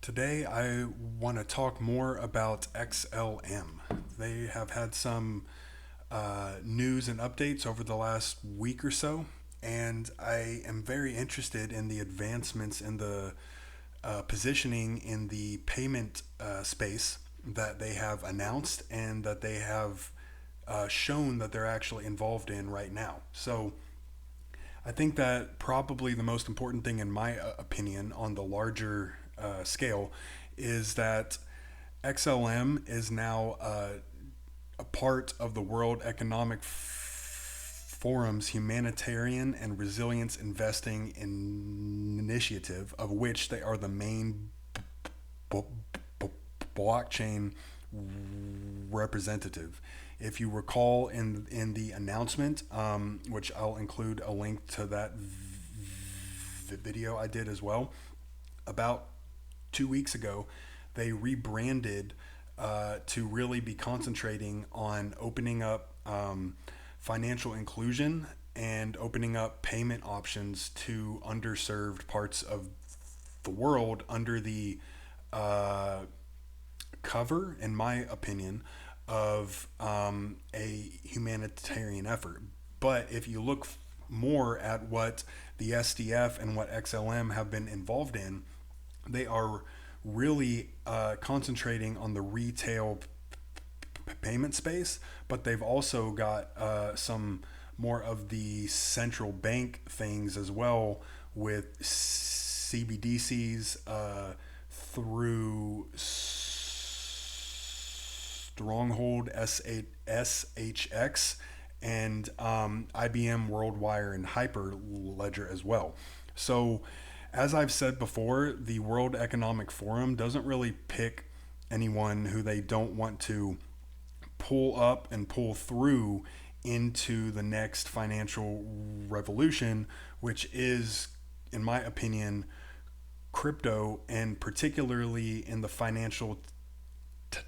Today, I want to talk more about XLM. They have had some news and updates over the last week or so, and I am very interested in the advancements in the positioning in the payment space that they have announced and that they have shown that they're actually involved in right now. So, I think that probably the most important thing, in my opinion, on the larger scale, is that XLM is now a part of the World Economic Forum's Humanitarian and Resilience Investing Initiative, of which they are the main b- b- blockchain representative. If you recall in the announcement, which I'll include a link to that video I did as well, about 2 weeks ago, they rebranded to really be concentrating on opening up financial inclusion and opening up payment options to underserved parts of the world under the uh, cover, in my opinion, of a humanitarian effort. But if you look more at what the SDF and what XLM have been involved in, they are really concentrating on the retail payment space, but they've also got some more of the central bank things as well with CBDCs through Stronghold SHX and IBM WorldWire and Hyperledger as well. So, as I've said before, the World Economic Forum doesn't really pick anyone who they don't want to pull up and pull through into the next financial revolution, which is, in my opinion, crypto, and particularly in the financial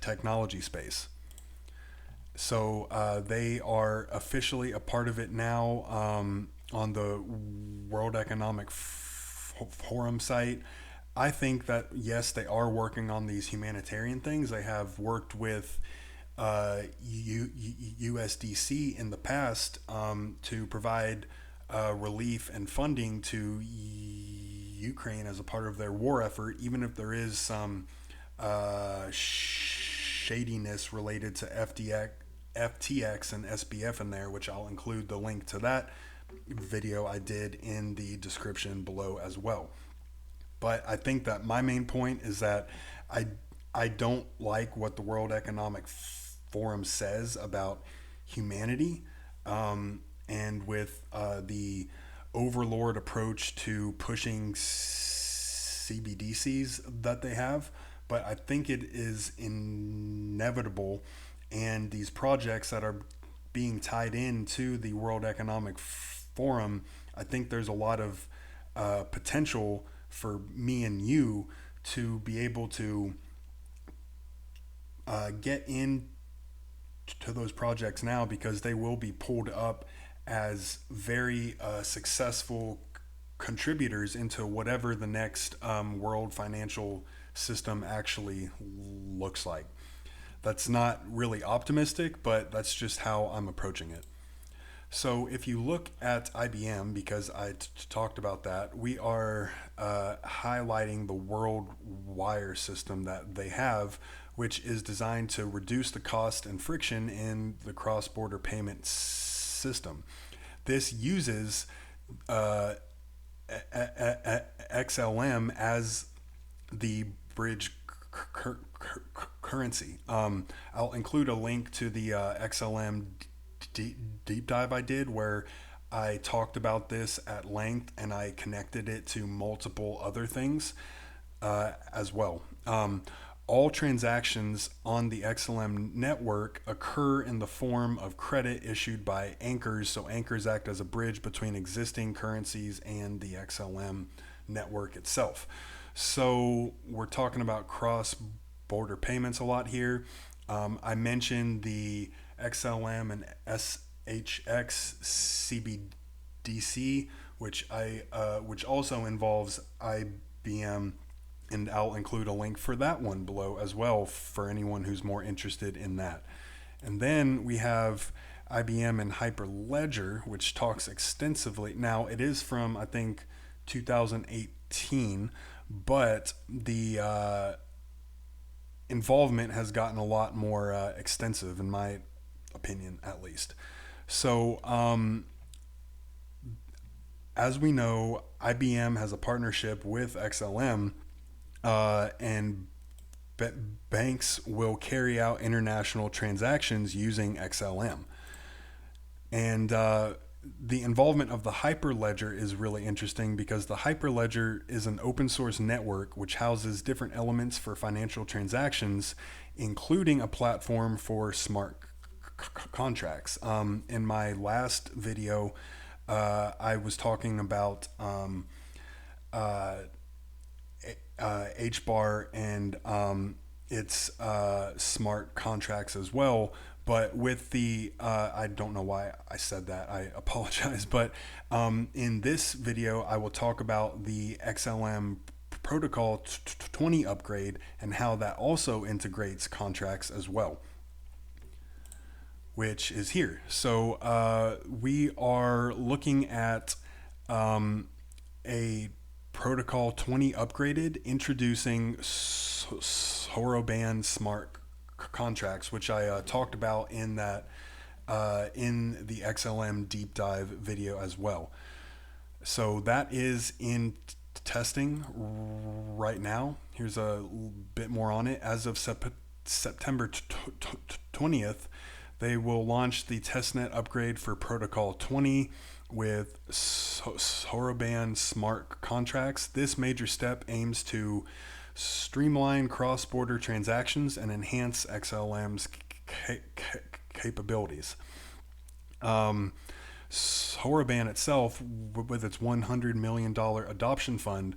technology space. So they are officially a part of it now on the World Economic Forum site. I think that yes, they are working on these humanitarian things. They have worked with USDC in the past to provide relief and funding to Ukraine as a part of their war effort, even if there is some shadiness related to FTX and SBF in there, which I'll include the link to that video I did in the description below as well. But I think that my main point is that I I don't like what the World Economic Forum says about humanity, and with the overlord approach to pushing CBDCs that they have. But I think it is inevitable, and these projects that are being tied into the World Economic Forum, I think there's a lot of potential for me and you to be able to get into those projects now, because they will be pulled up as very successful contributors into whatever the next world financial system actually looks like. That's not really optimistic, but that's just how I'm approaching it. So if you look at IBM, because I talked about that, we are highlighting the world wire system that they have, which is designed to reduce the cost and friction in the cross-border payment system. This uses XLM as the bridge currency. I'll include a link to the XLM deep dive I did, where I talked about this at length and I connected it to multiple other things as well. All transactions on the XLM network occur in the form of credit issued by anchors. So anchors act as a bridge between existing currencies and the XLM network itself. So we're talking about cross-border payments a lot here. I mentioned the XLM and SHX CBDC, which also involves IBM And I'll include a link for that one below as well for anyone who's more interested in that. And then we have IBM and Hyperledger, which talks extensively. Now, it is from, I think, 2018, but the involvement has gotten a lot more extensive, in my opinion, at least. So, as we know, IBM has a partnership with XLM, and banks will carry out international transactions using XLM. And the involvement of the Hyperledger is really interesting because the Hyperledger is an open source network which houses different elements for financial transactions, including a platform for smart contracts. In my last video, I was talking about HBAR and its smart contracts as well. But with the, I don't know why I said that, I apologize. But in this video, I will talk about the XLM Protocol 20 upgrade and how that also integrates contracts as well, which is here. So we are looking at a Protocol 20 upgraded, introducing Sorotan smart contracts, which I talked about in that in the XLM deep dive video as well. So that is in testing right now. Here's a bit more on it. As of September 20th, they will launch the testnet upgrade for Protocol 20 with Sorotan smart contracts. This major step aims to streamline cross-border transactions and enhance XLM's capabilities. Sorotan itself, with its $100 million adoption fund,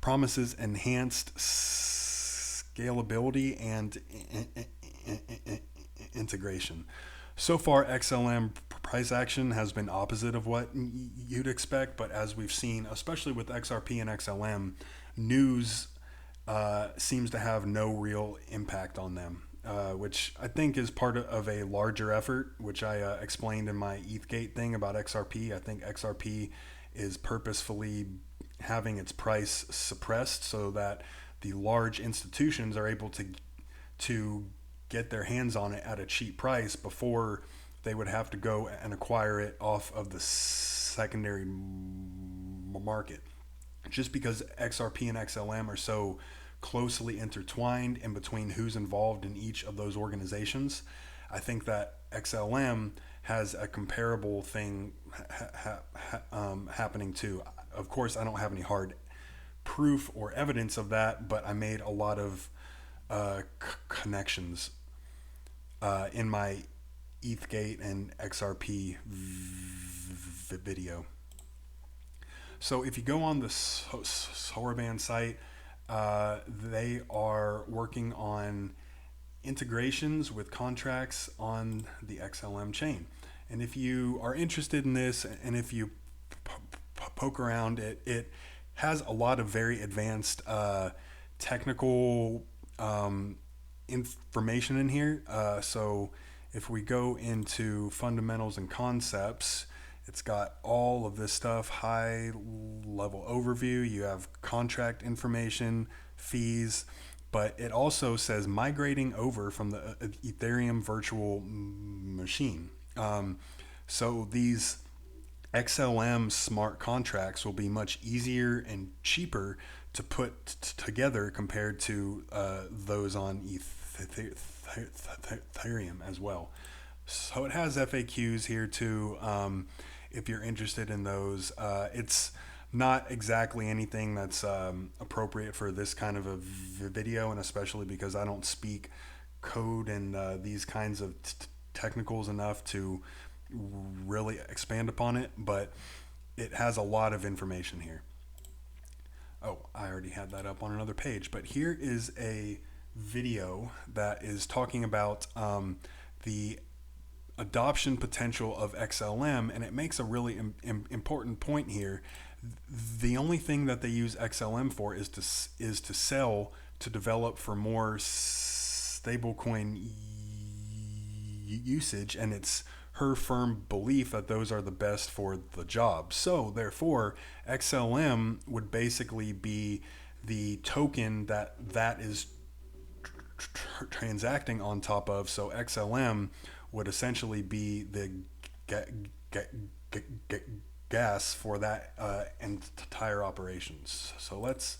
promises enhanced scalability and integration. So far, XLM price action has been opposite of what you'd expect, but as we've seen, especially with XRP and XLM, news seems to have no real impact on them, which I think is part of a larger effort, which I explained in my ETHgate thing about XRP. I think XRP is purposefully having its price suppressed so that the large institutions are able to get their hands on it at a cheap price before they would have to go and acquire it off of the secondary market. Just because XRP and XLM are so closely intertwined in between who's involved in each of those organizations, I think that XLM has a comparable thing happening too. Of course, I don't have any hard proof or evidence of that, but I made a lot of connections in my ETHgate and XRP video. So if you go on the Sorotan site, they are working on integrations with contracts on the XLM chain. And if you are interested in this, and if you poke around, it has a lot of very advanced technical information in here. So if we go into fundamentals and concepts, it's got all of this stuff, high level overview. You have contract information, fees, but it also says migrating over from the Ethereum virtual machine. So these XLM smart contracts will be much easier and cheaper to put together compared to those on Ethereum as well. So it has FAQs here too. If you're interested in those, it's not exactly anything that's appropriate for this kind of a video, and especially because I don't speak code and these kinds of technicals enough to really expand upon it, but it has a lot of information here. Oh, I already had that up on another page, but here is a video that is talking about the adoption potential of XLM, and it makes a really important point here The only thing that they use XLM for is to sell, to develop for more stablecoin usage, and it's her firm belief that those are the best for the job. So therefore, XLM would basically be the token that is transacting on top of. So XLM would essentially be the gas for that entire operations. So let's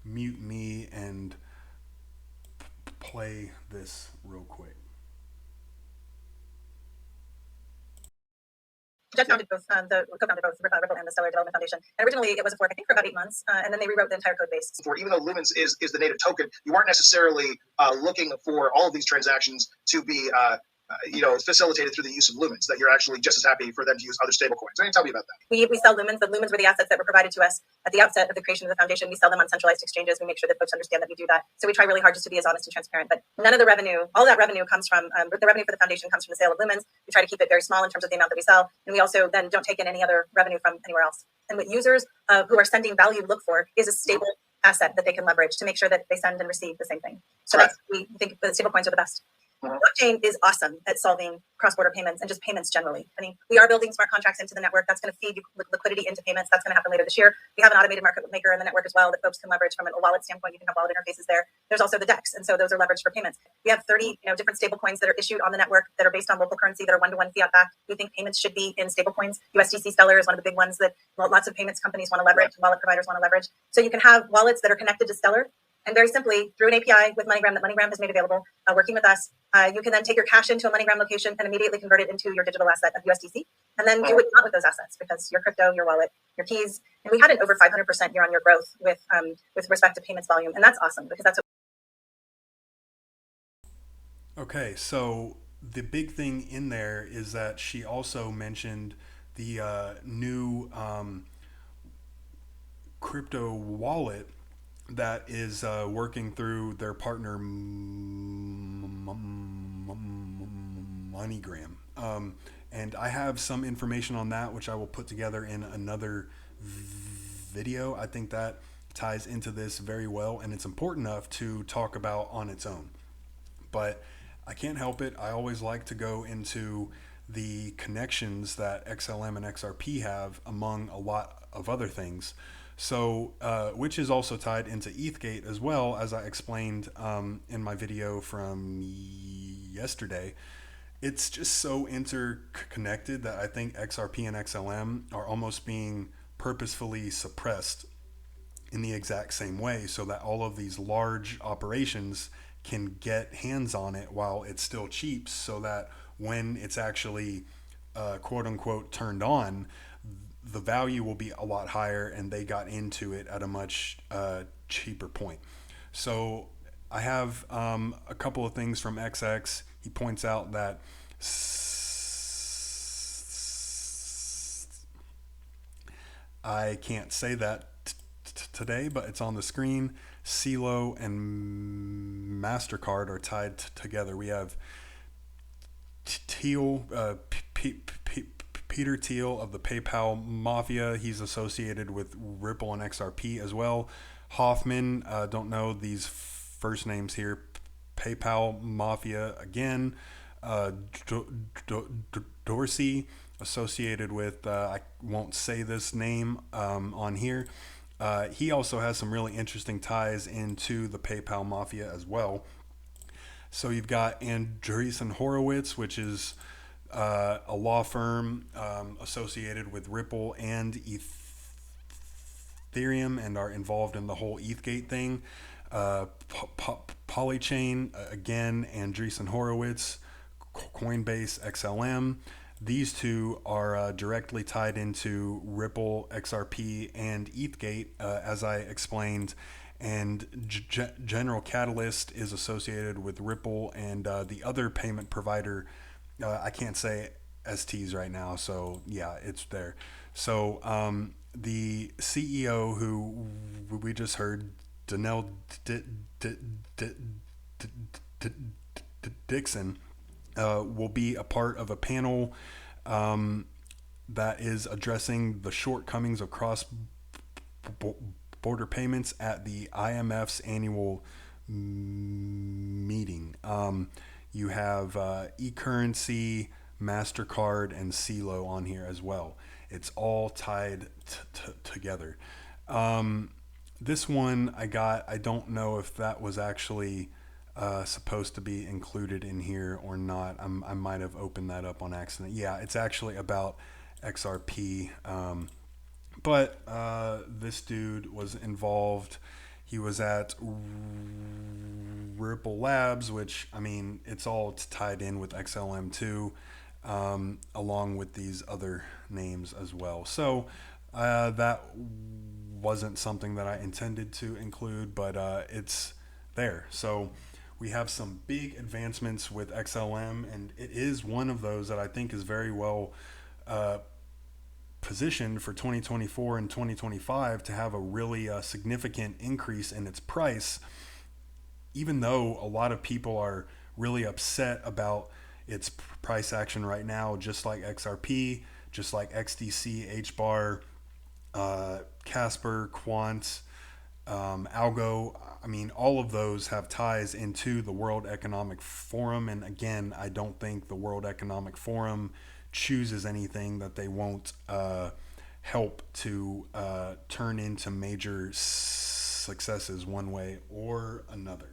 mute me and play this real quick. Jeff founded both, co-founded both Ripple and the Stellar Development Foundation. And originally it was a fork, I think, for about 8 months, and then they rewrote the entire code base. For even though Lumens is the native token, you aren't necessarily looking for all of these transactions to be facilitated through the use of Lumens, that you're actually just as happy for them to use other stablecoins. Why don't you tell me about that? We sell Lumens. The Lumens were the assets that were provided to us at the outset of the creation of the foundation. We sell them on centralized exchanges. We make sure that folks understand that we do that. So we try really hard just to be as honest and transparent. But none of the revenue, all that revenue comes from, the revenue for the foundation comes from the sale of Lumens. We try to keep it very small in terms of the amount that we sell. And we also then don't take in any other revenue from anywhere else. And what users who are sending value look for is a stable asset that they can leverage to make sure that they send and receive the same thing. So that's, we think the stablecoins are the best. Blockchain is awesome at solving cross-border payments and just payments generally. I mean, we are building smart contracts into the network. That's going to feed liquidity into payments. That's going to happen later this year. We have an automated market maker in the network as well that folks can leverage from a wallet standpoint. You can have wallet interfaces there. There's also the DEX, and so those are leveraged for payments. We have 30 different stable coins that are issued on the network that are based on local currency that are one-to-one fiat backed. We think payments should be in stable coins. USDC Stellar is one of the big ones that lots of payments companies want to leverage, wallet providers want to leverage. So you can have wallets that are connected to Stellar. And very simply, through an API with MoneyGram that MoneyGram has made available, working with us, you can then take your cash into a MoneyGram location and immediately convert it into your digital asset of USDC. And then do what you want with those assets, because your crypto, your wallet, your keys. And we had an over 500% year-on-year growth with respect to payments volume. And that's awesome, because that's what. Okay, so the big thing in there is that she also mentioned the new crypto wallet that is working through their partner MoneyGram. And I have some information on that, which I will put together in another video. I think that ties into this very well, and it's important enough to talk about on its own. But I can't help it. I always like to go into the connections that XLM and XRP have among a lot of other things. So, which is also tied into ETHgate as well, as I explained in my video from yesterday. It's just so interconnected that I think XRP and XLM are almost being purposefully suppressed in the exact same way, so that all of these large operations can get hands on it while it's still cheap, so that when it's actually quote unquote turned on, the value will be a lot higher, and they got into it at a much cheaper point. So I have a couple of things from XX. He points out that I can't say that today, but it's on the screen. CeeLo and MasterCard are tied together. We have Peter Thiel of the PayPal Mafia. He's associated with Ripple and XRP as well. Hoffman, don't know these first names here. PayPal Mafia again. Dorsey, associated with, I won't say this name on here. He also has some really interesting ties into the PayPal Mafia as well. So you've got Andreessen Horowitz, which is a law firm associated with Ripple and Ethereum, and are involved in the whole ETHgate thing. Polychain, again, Andreessen Horowitz, Coinbase, XLM. These two are directly tied into Ripple, XRP, and ETHgate, as I explained. And General Catalyst is associated with Ripple and the other payment provider. I can't say STs right now, so yeah, it's there. So the CEO who we just heard, Danelle Dixon, will be a part of a panel that is addressing the shortcomings of border payments at the IMF's annual meeting. You have e-currency, MasterCard, and CeeLo on here as well. It's all tied together. This one I don't know if that was actually supposed to be included in here or not. I might have opened that up on accident. Yeah, it's actually about XRP. But this dude was involved. He was at Ripple Labs, which, I mean, it's all tied in with XLM too, along with these other names as well. So that wasn't something that I intended to include, but it's there. So we have some big advancements with XLM, and it is one of those that I think is very well positioned for 2024 and 2025 to have a really significant increase in its price, even though a lot of people are really upset about its price action right now, just like XRP, just like XDC, HBAR, Casper, Quant, Algo. I mean, all of those have ties into the World Economic Forum. And again, I don't think the World Economic Forum chooses anything that they won't help to turn into major successes one way or another.